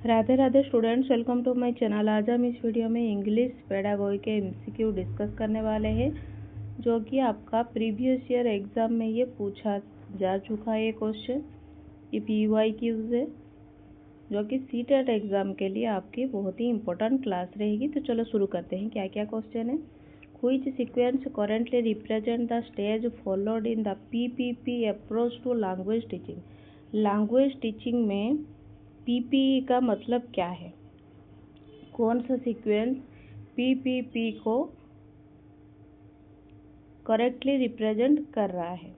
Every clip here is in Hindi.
Radhe Radhe students, welcome to my channel. आज हम इस वीडियो में इंग्लिश पेडागोगी के एमसीक्यू डिस्कस करने वाले हैं, जो कि आपका प्रीवियस ईयर एग्जाम में ये पूछा जा चुका है। ये क्वेश्चन ये PYQs है, जो कि सीटेट एग्जाम के लिए आपकी बहुत ही इंपॉर्टेंट क्लास रहेगी। तो चलो शुरू करते हैं। क्या क्या क्वेश्चन है। Which sequence currently represent the stage followed in the PPP approach to language teaching. Language teaching में PPE का मतलब क्या है? कौन सा सीक्वेंस PPP को करेक्टली रिप्रेजेंट कर रहा है?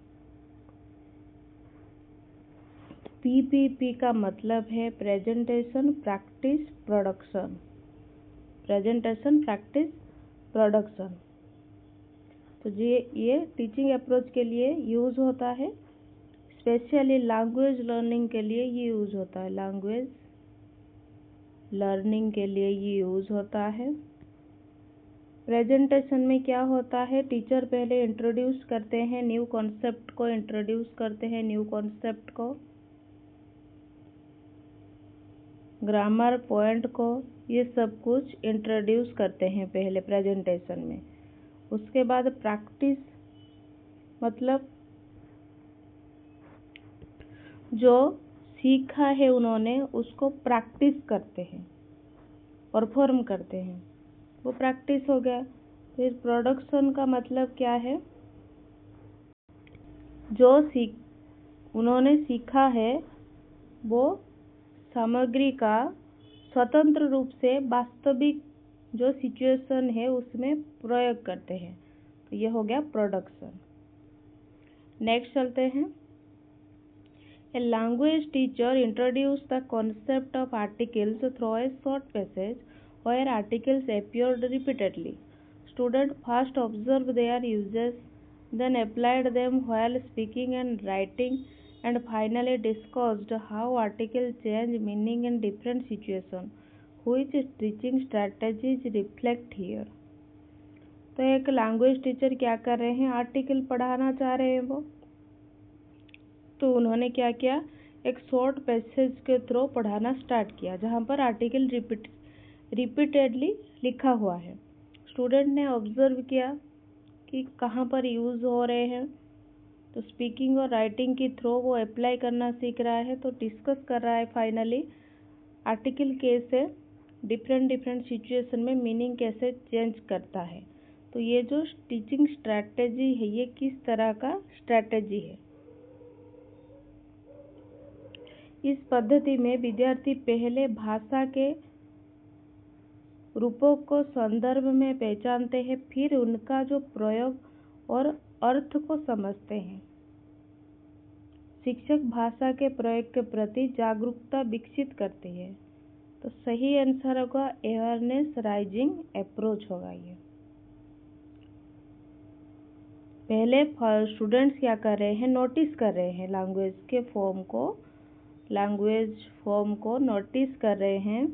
PPP का मतलब है presentation, practice, production. Presentation, practice, production. तो ये टीचिंग अप्रोच के लिए यूज होता है, स्पेशली लैंग्वेज लर्निंग के लिए ये यूज होता है। लैंग्वेज लर्निंग के लिए ये यूज होता है। प्रेजेंटेशन में क्या होता है, टीचर पहले इंट्रोड्यूस करते हैं न्यू कॉन्सेप्ट को, इंट्रोड्यूस करते हैं न्यू कॉन्सेप्ट को, ग्रामर पॉइंट को, ये सब कुछ इंट्रोड्यूस करते हैं पहले प्रेजेंटेशन में। उसके बाद प्रैक्टिस मतलब जो सीखा है उन्होंने उसको प्रैक्टिस करते हैं, परफॉर्म करते हैं, वो प्रैक्टिस हो गया। फिर प्रोडक्शन का मतलब क्या है, जो उन्होंने सीखा है वो सामग्री का स्वतंत्र रूप से वास्तविक जो सिचुएशन है उसमें प्रयोग करते हैं। तो ये हो गया प्रोडक्शन। नेक्स्ट चलते हैं। A language teacher introduced the concept of articles through a short passage where articles appeared repeatedly. Students first observed their uses, then applied them while speaking and writing, and finally discussed how articles change meaning in different situations. Which teaching strategies reflect here? तो एक लैंग्वेज टीचर क्या कर रहे हैं, आर्टिकल पढ़ाना चाह रहे हैं वो। तो उन्होंने क्या किया, एक शॉर्ट पैसेज के थ्रू पढ़ाना स्टार्ट किया जहाँ पर आर्टिकल रिपीटेडली लिखा हुआ है। स्टूडेंट ने ऑब्जर्व किया कि कहाँ पर यूज़ हो रहे हैं, तो स्पीकिंग और राइटिंग के थ्रू वो अप्लाई करना सीख रहा है। तो डिस्कस कर रहा है फाइनली आर्टिकल कैसे डिफरेंट सिचुएशन में मीनिंग कैसे चेंज करता है। तो ये जो टीचिंग स्ट्रैटेजी है ये किस तरह का स्ट्रैटेजी है। इस पद्धति में विद्यार्थी पहले भाषा के रूपों को संदर्भ में पहचानते हैं, फिर उनका जो प्रयोग और अर्थ को समझते हैं। शिक्षक भाषा के प्रयोग के प्रति जागरूकता विकसित करते हैं। तो सही आंसर होगा अवेयरनेस राइजिंग अप्रोच होगा। ये पहले स्टूडेंट्स क्या कर रहे हैं, नोटिस कर रहे हैं लैंग्वेज फॉर्म को नोटिस कर रहे हैं,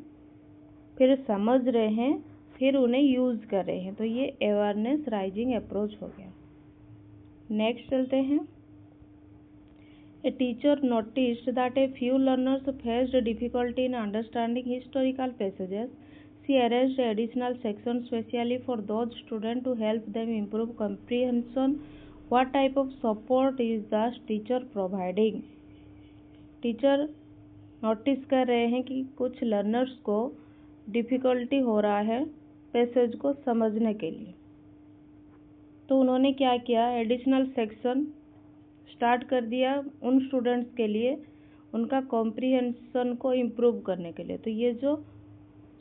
फिर समझ रहे हैं, फिर उन्हें यूज़ कर रहे हैं। तो ये अवेयरनेस राइजिंग अप्रोच हो गया। नेक्स्ट चलते हैं। A teacher noticed that a few learners faced difficulty in understanding historical passages. She arranged additional section specially for those student to help them improve comprehension. What type of support is the teacher providing? Teacher notice कर रहे हैं कि कुछ लर्नर्स को डिफ़िकल्टी हो रहा है पैसेज को समझने के लिए। तो उन्होंने क्या किया, एडिशनल सेक्शन स्टार्ट कर दिया उन स्टूडेंट्स के लिए, उनका कॉम्प्रीहेंशन को इम्प्रूव करने के लिए। तो ये जो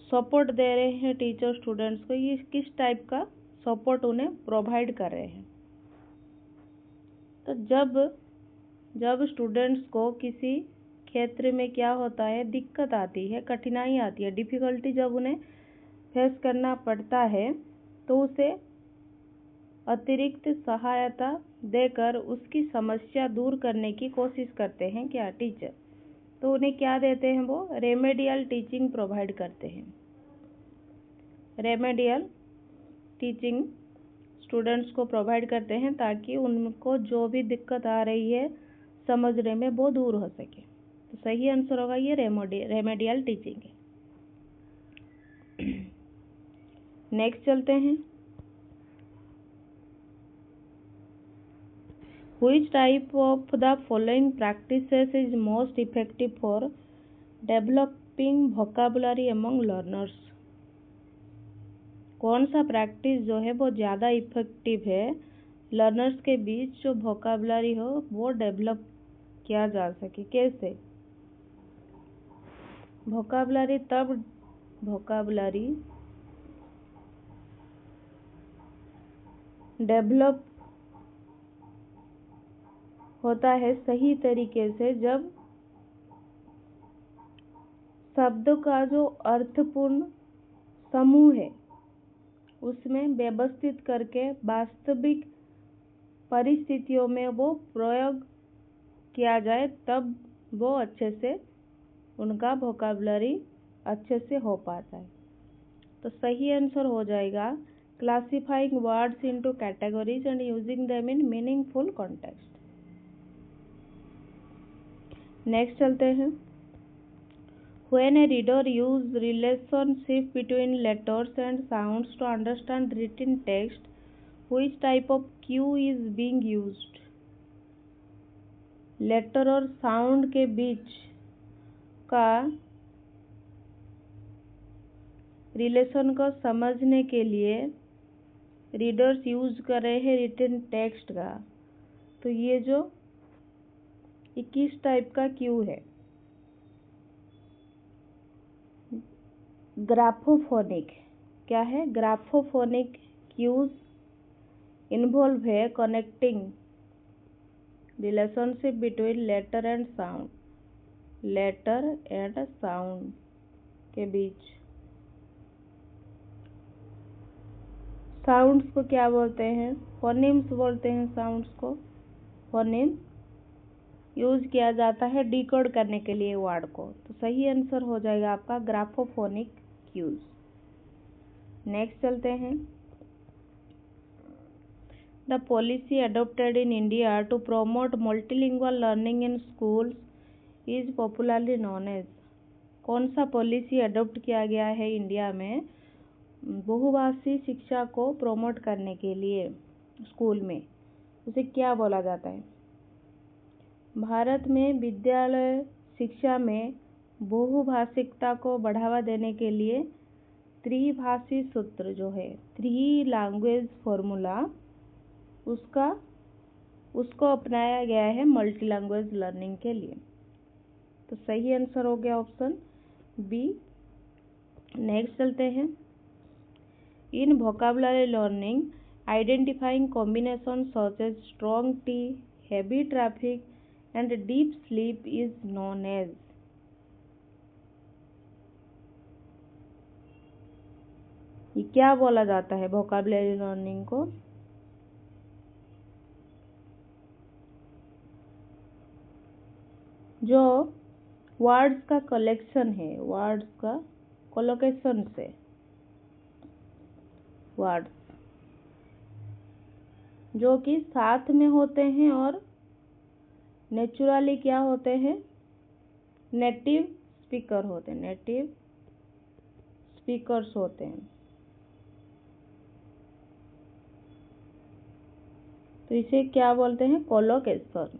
सपोर्ट दे रहे हैं टीचर स्टूडेंट्स को, ये किस टाइप का सपोर्ट उन्हें प्रोवाइड कर रहे हैं। तो जब स्टूडेंट्स को किसी क्षेत्र में क्या होता है, दिक्कत आती है, कठिनाई आती है, डिफ़िकल्टी जब उन्हें फेस करना पड़ता है, तो उसे अतिरिक्त सहायता देकर उसकी समस्या दूर करने की कोशिश करते हैं क्या, टीचर। तो उन्हें क्या देते हैं, वो रेमेडियल टीचिंग प्रोवाइड करते हैं। रेमेडियल टीचिंग स्टूडेंट्स को प्रोवाइड करते हैं ताकि उनको जो भी दिक्कत आ रही है समझने में वो दूर हो सके। तो सही आंसर होगा ये रेमेडियल टीचिंग है। नेक्स्ट चलते हैं। Which type of the following practices is most effective for developing vocabulary among learners? कौन सा प्रैक्टिस जो है वो ज़्यादा इफेक्टिव है लर्नर्स के बीच, जो वोकाबुलरी हो वो डेवलप किया जा सके? कैसे? वोकाबुलरी डेवलप होता है सही तरीके से जब शब्द का जो अर्थपूर्ण समूह है उसमें व्यवस्थित करके वास्तविक परिस्थितियों में वो प्रयोग किया जाए, तब वो अच्छे से उनका वोकाबुलरी अच्छे से हो पाता है। तो सही आंसर हो जाएगा classifying words into categories and using them in meaningful context. Next चलते हैं। When a reader uses relationship between letters and sounds to understand written text, which type of cue is being used? Letter और साउंड के बीच का रिलेशन को समझने के लिए रीडर्स यूज कर रहे हैं रिटन टेक्स्ट का। तो ये जो 21 टाइप का क्यू है। ग्राफोफोनिक क्या है? ग्राफोफोनिक क्यूज इन्वॉल्व है connecting relationship between letter and sound के बीच। साउंड्स को क्या बोलते हैं? फोनेम्स बोलते हैं साउंड्स को। फोनेम यूज किया जाता है डिकोड करने के लिए वर्ड को। तो सही आंसर हो जाएगा आपका ग्राफोफोनिक क्यूज। नेक्स्ट चलते हैं। The policy adopted in India to promote multilingual learning in schools is popularly known as. कौन सा पॉलिसी अडॉप्ट किया गया है इंडिया में बहुभाषी शिक्षा को प्रोमोट करने के लिए स्कूल में? उसे क्या बोला जाता है? भारत में विद्यालय शिक्षा में बहुभाषिकता को बढ़ावा देने के लिए त्रिभाषी सूत्र जो है, 3 लैंग्वेज फॉर्मूला, उसको अपनाया गया है मल्टी लैंग्वेज लर्निंग के लिए। तो सही आंसर हो गया ऑप्शन बी। नेक्स्ट चलते हैं। In vocabulary learning identifying combination such as strong tea, heavy traffic and deep sleep is known as. ये क्या बोला जाता है वोकाबुलरी लर्निंग को? जो वर्ड्स का कलेक्शन है, वर्ड्स का कोलोकेशन से वर्ड्स जो कि साथ में होते हैं और नेचुरली क्या होते हैं? नेटिव स्पीकर्स होते हैं। तो इसे क्या बोलते हैं? कोलोकेशन।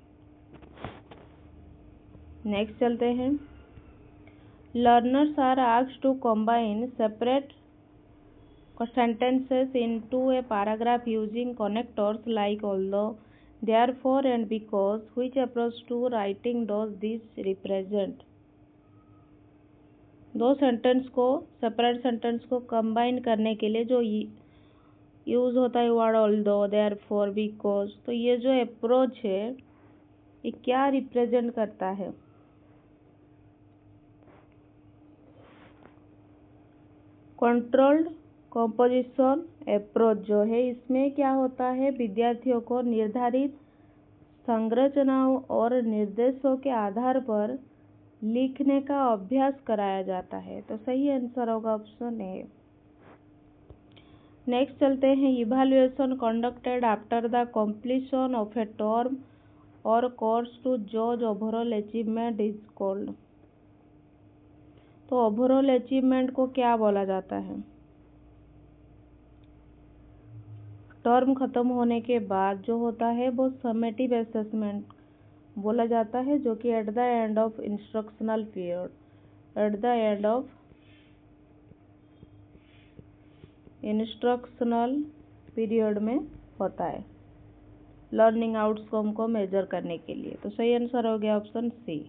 नेक्स्ट चलते हैं। Learners are asked to combine separate sentences into a paragraph using connectors like although, therefore and because. Which approach to writing does this represent? दो सेंटेंस को, सेपरेट सेंटेंस को कंबाइन करने के लिए जो यूज होता है वर्ड although, therefore, because, तो ये जो अप्रोच है ये क्या रिप्रेजेंट करता है? कंट्रोल्ड कंपोजिशन अप्रोच जो है, इसमें क्या होता है? विद्यार्थियों को निर्धारित संरचनाओं और निर्देशों के आधार पर लिखने का अभ्यास कराया जाता है। तो सही आंसर होगा ऑप्शन ए। नेक्स्ट चलते हैं। Evaluation conducted after the completion of a term और कोर्स टू जज ओवरऑल अचीवमेंट इज कॉल्ड। तो ओवरऑल अचीवमेंट को क्या बोला जाता है? टर्म ख़त्म होने के बाद जो होता है वो समेटिव असेसमेंट बोला जाता है, जो कि at the end of instructional period, at the end of instructional period में होता है, लर्निंग आउटकम को मेजर करने के लिए। तो सही आंसर हो गया option C.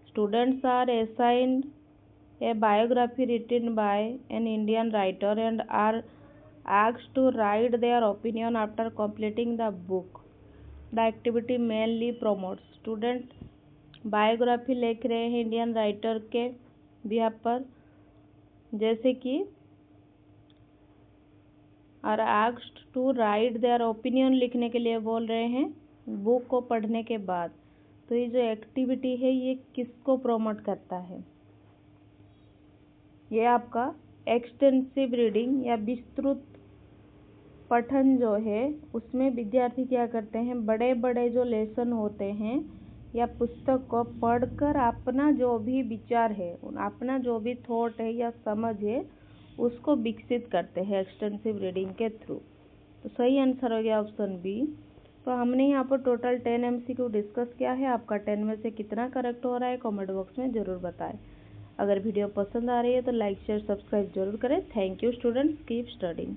Students are assigned a biography written by an Indian writer and are asked to write their opinion after completing the book. The activity mainly promotes. Student biography लिख रहे हैं इंडियन राइटर के बिहाफ पर, जैसे कि are asked to write their opinion लिखने के लिए बोल रहे हैं बुक को पढ़ने के बाद। तो ये जो एक्टिविटी है ये किसको प्रमोट करता है? ये आपका एक्सटेंसिव रीडिंग या विस्तृत पठन जो है उसमें विद्यार्थी क्या करते हैं, बड़े बड़े जो लेसन होते हैं या पुस्तक को पढ़कर अपना जो भी विचार है, अपना जो भी थॉट है या समझ है उसको विकसित करते हैं एक्सटेंसिव रीडिंग के थ्रू। तो सही आंसर हो गया ऑप्शन बी। तो हमने यहाँ पर टोटल 10 MCQ डिस्कस किया है। आपका 10 में से कितना करेक्ट हो रहा है कमेंट बॉक्स में ज़रूर बताएं। अगर वीडियो पसंद आ रही है तो लाइक शेयर सब्सक्राइब जरूर करें। Thank you students, keep studying.